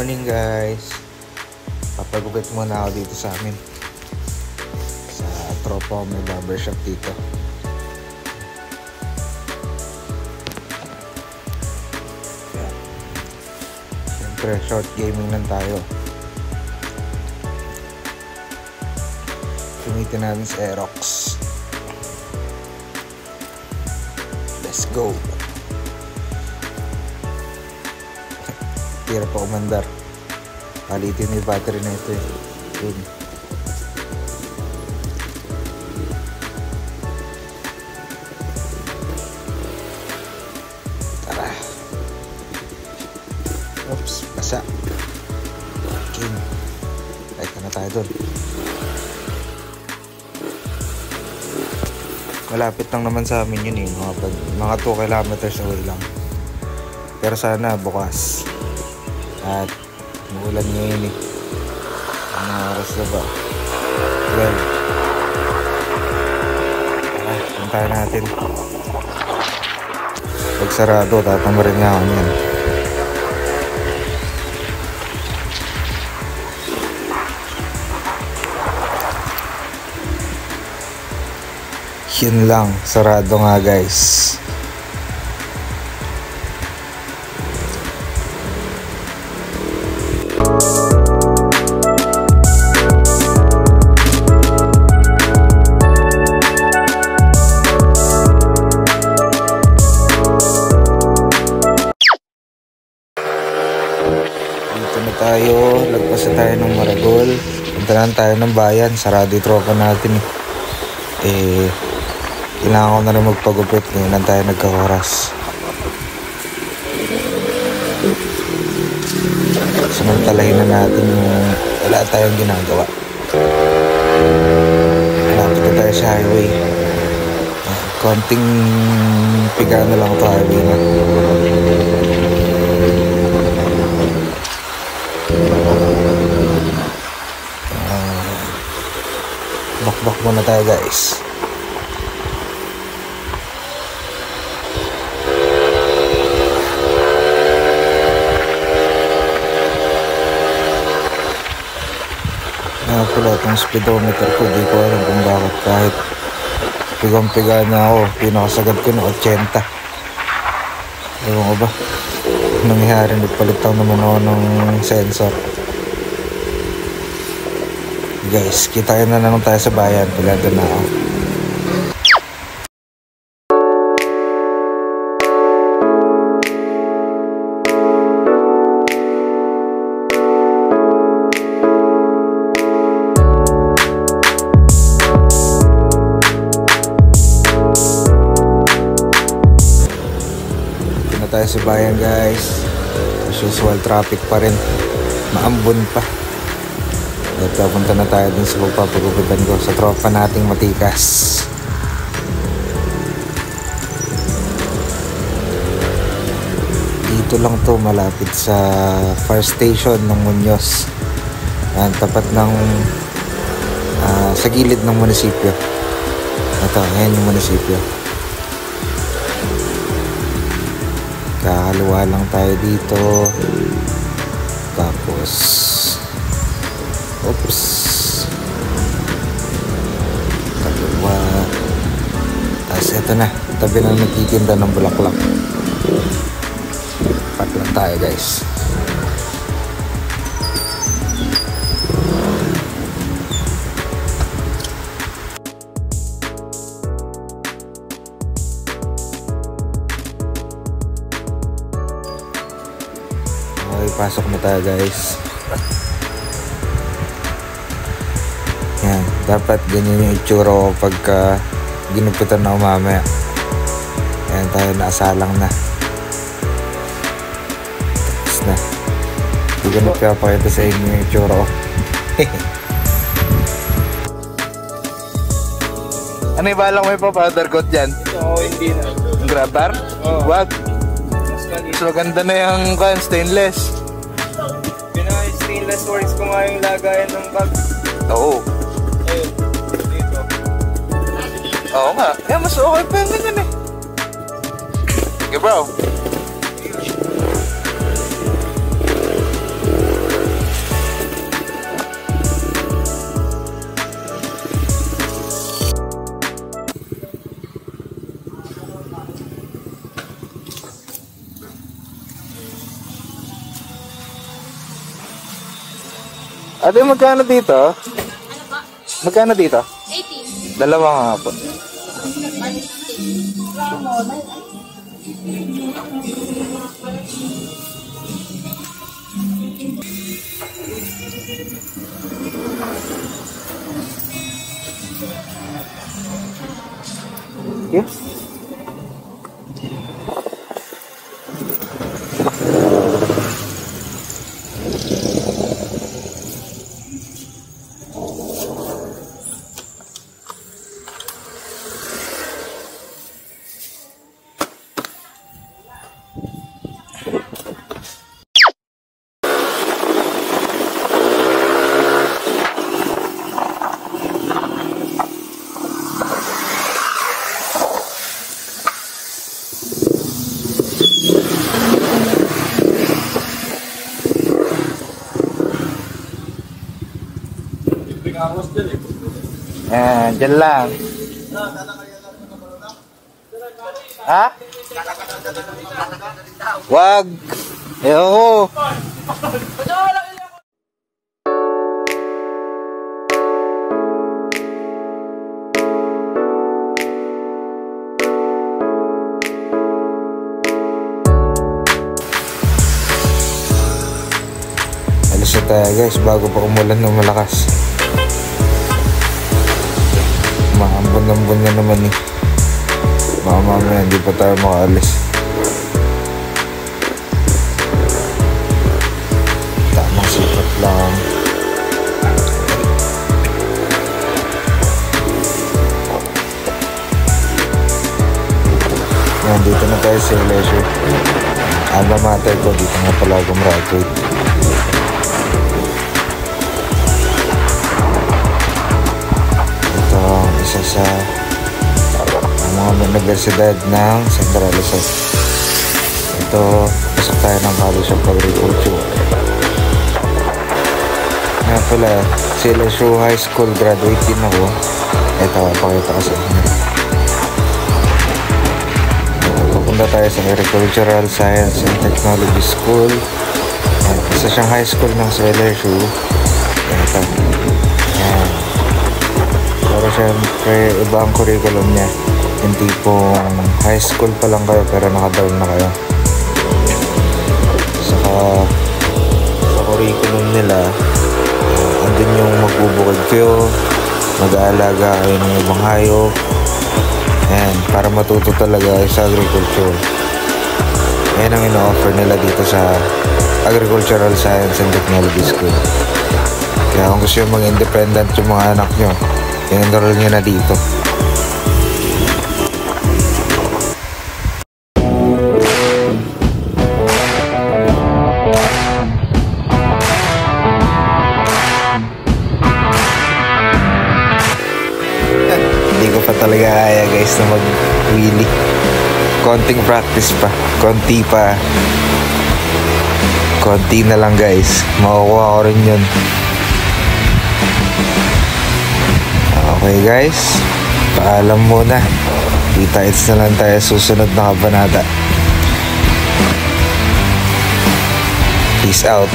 morning guys. Papagupit muna ako dito sa amin. Sa tropa ko may barbershop dito. Siyempre short gaming lang tayo. Gamitin natin sa Aerox. Let's go. Tira pa kumandar. Palitin yung battery na ito eh. Yun. Tara. Oops, basa. Okay. Light na tayo dun. Malapit lang naman sa amin yun eh. Mga 2 kilometers away lang. Pero sana bukas. At umuulan ngayon eh. Ano oras na ba? 12. Puntahan natin. Pag sarado, tatamarin nga ako yan. Yun lang, sarado nga guys. Tayo, lagpas na tayo ng Maragol. Punta na tayo ng bayan. Sarado yung tropa natin eh. Kailangan ko na rin magpagupit. Ngayon lang tayo nagka-oras. Samantalahin na natin yung wala tayong ginagawa. Malapit na tayo sa highway. Konting piga na lang ito highway na. Bakbak muna tayo guys. Pula itong speedometer ko, di ko alam kung bakit kahit pigang-piga na ako, pinakasagad ko na 80. Ewan ko ba nangyari, nagpalit lang naman ako ng sensor. Guys, kita na naman tayo sa bayan. Pilado na ako. Dito na tayo sa bayan guys. As usual, traffic pa rin. Maambon pa. At punta na tayo dun sa pagpapagupitan ko sa tropa nating matikas. Dito lang to, malapit sa fire station ng Muñoz. Ang tapat ng sa gilid ng munisipyo. Ito, ngayon yung munisipyo. Kakaliwa lang tayo dito. Tapos oops, kaliwa. Tapos eto na, tabi na nagtitinda ng bulaklak. Pat lang tayo guys. Okay, pasok na tayo guys. Yan, dapat ganyan yung itsura ko pagka ginupitan na mamaya. Ayan tayo, naasalang na. Tapos na. Hindi ko nagpapakita sa inyo yung itsura ko. Ano yung balang may pa-powder coat dyan? Oo, hindi na. Yung grabber? Oo. Wag. So ganda na yung stainless. Pinaka-stainless works ko nga yung lagayan ng bag. Oo. Dito. Oo nga. Eh, mas okay pa yung ganyan eh. Sige bro. Ate, magkano dito? Ano ba? Magkano dito? 80. Dalawa nga po. Yeah. Dyan lang. Ha? Wag. Ayoko. Alis na tayo guys bago pa umulan ng malakas. Maambon-ambon na naman eh. Baka mamaya hindi pa tayo makaalis. Tamang sipat lang. Nandito na tayo sa leisure. Alma mater ko dito nga pala gumraduate. Isa sa mga universidad ng Central Luzon. Ito, pasok tayo ng College of Agriculture. Nga pala, si LSU High School graduate din ako. Ito, pakita ko sa inyo. Pupunta tayo sa Agricultural Science and Technology School. Isa siyang high school ng sa LSU. Ito. Yan. Pero syempre, iba ang curriculum niya. Yung tipong high school pa lang kayo pero nakadorm na kayo. Saka sa curriculum nila, andun yung magbubukid kayo, mag-aalaga kayo ng ibang hayop. Ayan, para matuto talaga sa agriculture. Ayan ang ino-offer nila dito sa Agricultural Science and Technology School. Kaya kung gusto yung mag-independent yung mga anak nyo, i-enroll nyo na dito. Hindi ko pa talaga kaya guys na mag-wheelie. Konting practice pa. Konti pa. Konti na lang guys. Makukuha ko rin yun. Okay guys, paalam muna. Kita-its na lang tayo susunod na kabanata. Peace out.